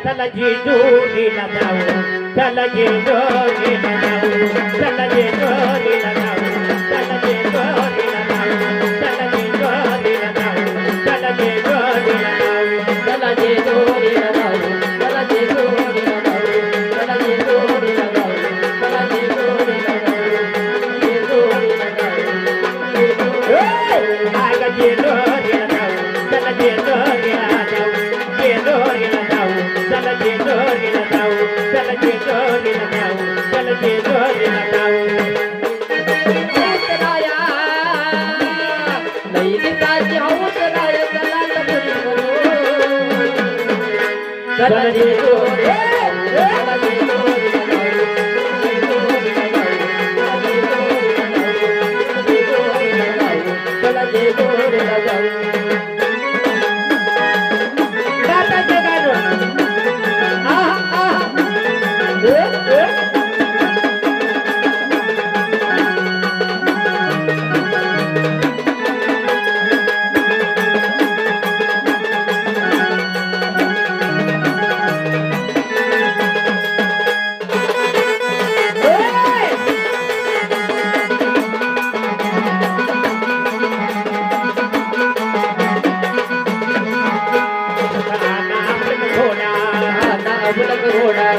चला जेजुरीला जाऊ चला जेजुरीला जाऊ चला जेजुरीला जाऊ चला जेजुरीला जाऊ चला जेजुरीला जाऊ चला जेजुरीला जाऊ चला जेजुरीला जाऊ चला जेजुरीला जाऊ चला जेजुरीला जाऊ चला जेजुरीला जाऊ जेजुरीला जाऊ आग जेजुरीला जाऊ चला जेजुरीला जाऊ जेजुरीला जाऊ चला जेजुरीला जाऊ चला जेजुरीला जाऊ चला जेजुरीला जाऊ उतराया नाही दिसाची उतराया चला लपडी करू चला जेजुरीला चला जेजुरीला जाऊ जेजुरीला जाऊ चला जेजुरीला जाऊ दादाचं गाणं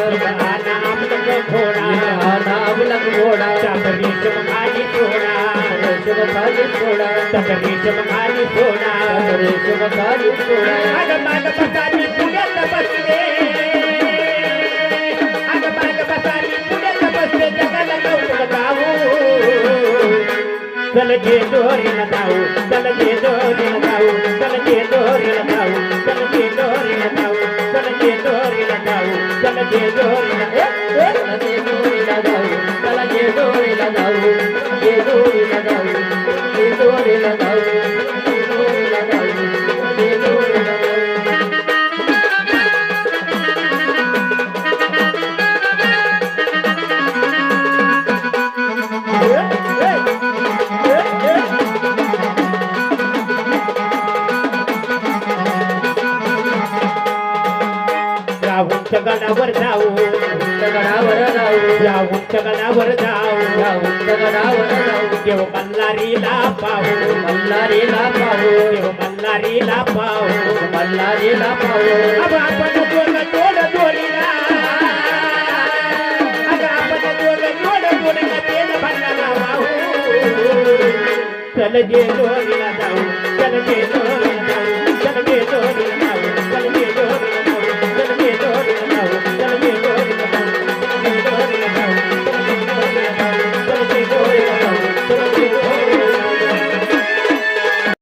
नावलक घोडा नावलक घोडा रेशम खाली सोडा रेशम खाली सोडा रेशम खाली सोडा रेशम खाली सोडा अग माग बसाली पुण्यात बसले अग माग बसाली पुण्यात बसले जगाला कौतुक गाऊ चल जेजुरीला जाऊ चल जेजुरीला जाऊ चल जेजुरीला जाऊ चल जेजुरीला जाऊ चल जेजुरीला जाऊ चल जेजुरीला चला जेजुरीला जाऊ चला जेजुरीला जाऊ जेजुरीला जाऊ जेजुरीला जाऊ जेजुरीला जाऊ जेजुरीला जाऊ या उंच गडावर जाऊ गडावर जाऊ या उंच गडावर जाऊ या उंच गडावर जाऊ देव मल्हारीला पाहू मल्हारीला पाहू देव मल्हारीला पाहू मल्हारीला पाहू अब आपण दोघं जोड जोडीला अग आपण दोघं जोड जोडीला तेल भरला वाहू चल जेजुरी